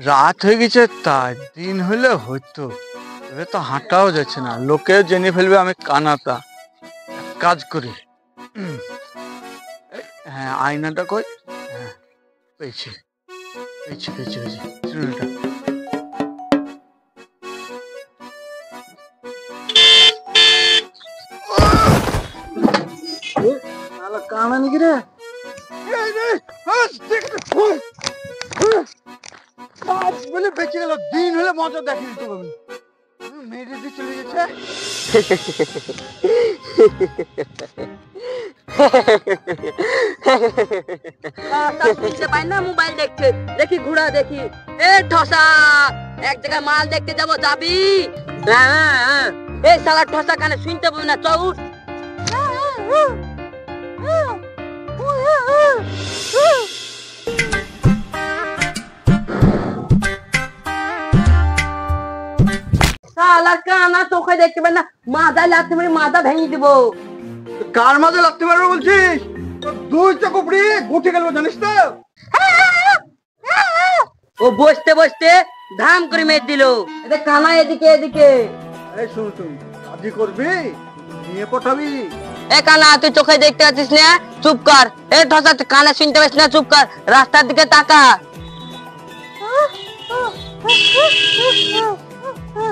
রাত হয়ে গেছে, তাই দিন হলে হইতো। এবার তো হাঁটাও যাচ্ছে না, লোকে জেনে ফেলবে আমি কানাতা। কাজ করি, হ্যাঁ আয়নাটা কই, হ্যাঁ পেয়েছি পেয়েছি পেয়েছি পেয়েছি। শুনুন এটা, কানা নাকি রে? কাজ বলে বেঁচে গেল, দিন হলে মজা দেখেনি তো আমি। মেরে দিয়ে চলে গেছে। মোবাইল দেখছে, দেখি ঘোড়া দেখি। এ ঠসা, এক জায়গায় মাল দেখতে যাবো, যাবি? এই শালা ঠসা কানে শুনতে পাবি না, চল উঠ। শালা কানা চোখে দেখতে পাই না, মাথায় লাগতে পারি, মাথা ভেঙে দিব। কার মাঝে লাগতে পারবে বলছিস? দুই চাকুপড়ি গুঠে গেল জানিস তো। ও বসতে বসতে ধাম করে মেরে দিল। এটা কানা এদিকে এদিকে। এই শুন শুন, রাজি করবি নিয়ে পটাবি। এ কানা তুই চোখে দেখতে পাচ্ছিস না, চুপ কর। এ ঠসা তুই কানে শুনতে পাচ্ছিস না, চুপ কর। রাস্তার দিকে তাকা।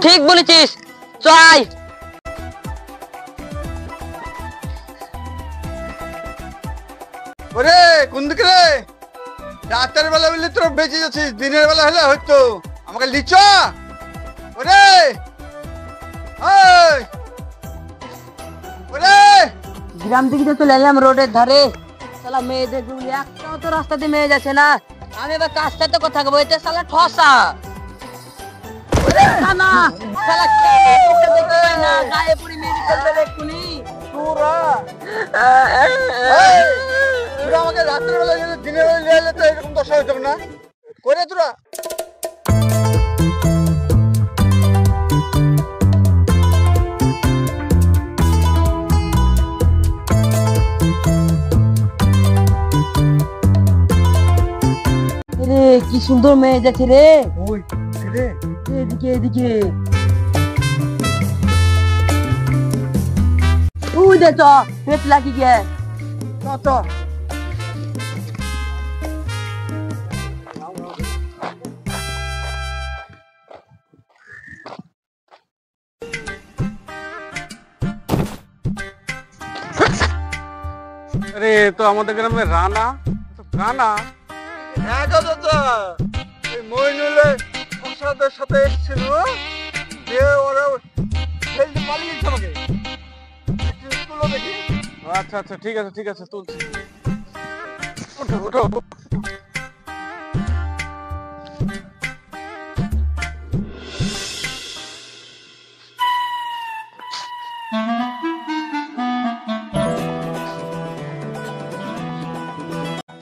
ঠিক বলেছিস, চল। ওরে কোন দিকে রে? রাতের বেলা বললে তোর বেঁচে যাচ্ছিস, দিনের বেলা হলে হয়তো আমাকে লিচ। ওরে ওরে, গ্রাম দিকে তো চলে এলাম, রোডের ধারে। শালা মেয়েদের গুলি একটাও তো রাস্তা দিয়ে মেয়ে যাচ্ছে না। আমি এবার কার সাথে কথা বলবো? এটা শালা ঠসা। কানা শালা চোখে দেখতে পাই না, গায়ে পুরি মেরে ফেলবে এক্ষুনি। তোরা আমাকে রাতের বেলা দিনের বেলা নিয়ে এলে তো এরকম দশা হইতো না করে তোরা। রে কি সুন্দর মেয়ে যাচ্ছে রে। ওই রে, এদিকে এদিকে। ওই দে চ, পেট লাগি গে। চ। আরে তো আমাদের গ্রামে রানা তো কানা। হ্যাঁ দাদা, এই মইনুলে ফসাদের সাথে এসেছিল, যে ওরা ফেলতে পালিয়েছে আমাকে। তুলো দেখি। আচ্ছা আচ্ছা, ঠিক আছে ঠিক আছে, তুলছি। ওঠো ওঠো।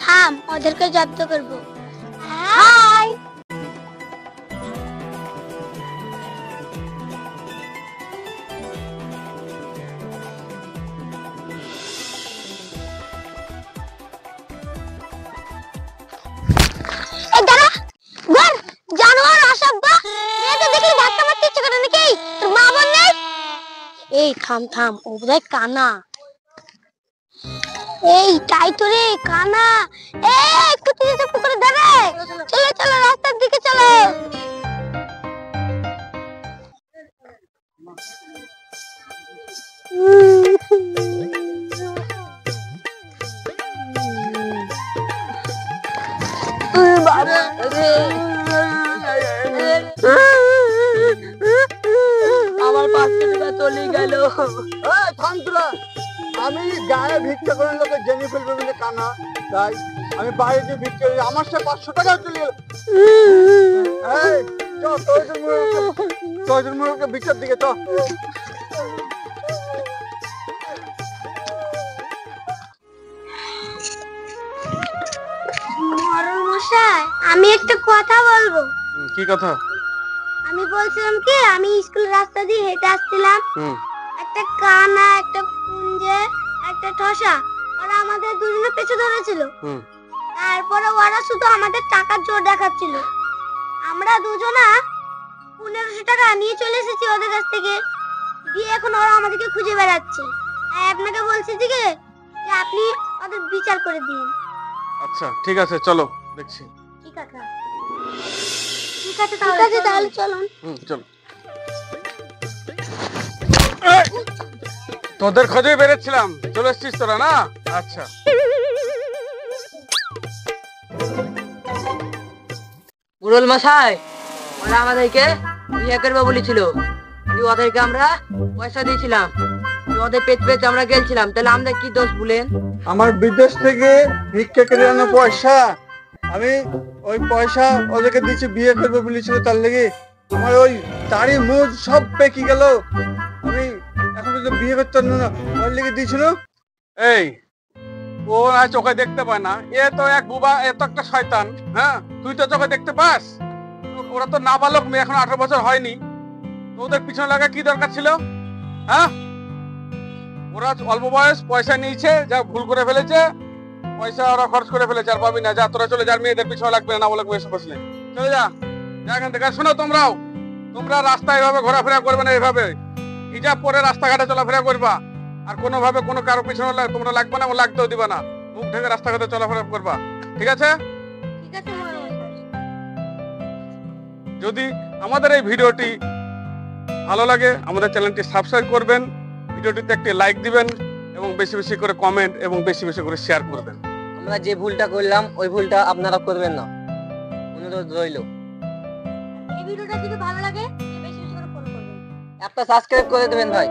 থাম, ওদেরকে জব্দ করবো। হাই। এই থাম থাম, ও বোধহয় কানা। এইটাই তো রে কানা। একটু চুপ করে দাঁড়ায়। চলো চলো, রাস্তার দিকে চলো। আমার 500 টাকা চলে গেল। আমি গায়ে ভিক্ষা করে লোকে জেনে ফেলবে বলে কানা, তাই আমি বাইরে ভিক্ষা করি। আমার সাথে 500 টাকা চলে গেল। তোর মুরুখকে ভিক্ষার দিকে চ। মরণ মশাই, আমি একটা কথা বলবো। কি কথা? আমি বলছিলাম কি, আমি স্কুলের রাস্তা দিয়ে হেঁটে আসছিলাম, একটা কানা, একটা পুঞ্জে, একটা ঠসা, ওরা আমাদের দুজনের পেছনে ধরেছিল। তারপরে ওরা শুধু আমাদের টাকার জোর দেখাচ্ছিল। আমরা দুজনা 1500 টাকা নিয়ে চলে এসেছি ওদের কাছ থেকে, দিয়ে এখন ওরা আমাদেরকে খুঁজে বেড়াচ্ছে। তাই আপনাকে বলছি যে আপনি ওদের বিচার করে দিন। আচ্ছা ঠিক আছে, চলো দেখছি। ঠিক আছে তাহলে চলুন। চলো। এই, তোদের খোঁজে বেরোচ্ছিলাম, চলে এসছিস তোরা না? আচ্ছা মুরল মশাই, ওরা আমাদেরকে বিয়ে করবে বলেছিল, কিন্তু ওদেরকে আমরা পয়সা দিয়েছিলাম, ওদের পেট পেট আমরা গেছিলাম, তাহলে আমরা কি দোষ বলেন? আমার বিদেশ থেকে ভিক্ষা করে আনো পয়সা, আমি ওই পয়সা ওদেরকে দিচ্ছি, বিয়ে করবে বলেছিল, তার লেগে আমার ওই দাড়ি মুখ সব পেকে গেল, আমি এখন তো বিয়ে করতে পারবো না, ওর লেগে দিয়েছিল। এই ও আর চোখে দেখতে পায় না, এ তো এক বুবা, এ তো একটা শয়তান। হ্যাঁ, তুই তো চোখে দেখতে পাস? ওরা তো নাবালক মেয়ে, এখন 18 বছর হয়নি, ওদের পিছনে লাগা কি দরকার ছিল? হ্যাঁ, ওরা অল্প বয়স, পয়সা নিয়েছে, যা ভুল করে ফেলেছে, পয়সা ওরা খরচ করে ফেলেছে, আর পাবি না। যা তোরা চলে, যার মেয়েদের পিছনে লাগবে না, বলে বসে বসলে চলে যা এখান থেকে। শোনো, তোমরা রাস্তায় এভাবে ঘোরাফেরা করবে না, এভাবে হিজাব পরে রাস্তাঘাটে চলাফেরা করবা, আর কোনোভাবে কোনো কারো পিছনে তোমরা লাগবে না, লাগতেও দিবা না, মুখ ঢেকে রাস্তাঘাটে চলাফেরা করবা, ঠিক আছে? ঠিক আছে মহারাজ। যদি আমাদের এই ভিডিওটি ভালো লাগে, আমাদের চ্যানেলটি সাবস্ক্রাইব করবেন, ভিডিওটিতে একটি লাইক দিবেন, এবং বেশি বেশি করে কমেন্ট এবং বেশি বেশি করে শেয়ার করবেন। আমরা যে ভুলটা করলাম ওই ভুলটা আপনারা করবেন না, অনুরোধ রইল। এই ভিডিওটা যদি ভালো লাগে বেশি বেশি করে ফলো করবেন। একটা সাবস্ক্রাইব করে দেবেন ভাই।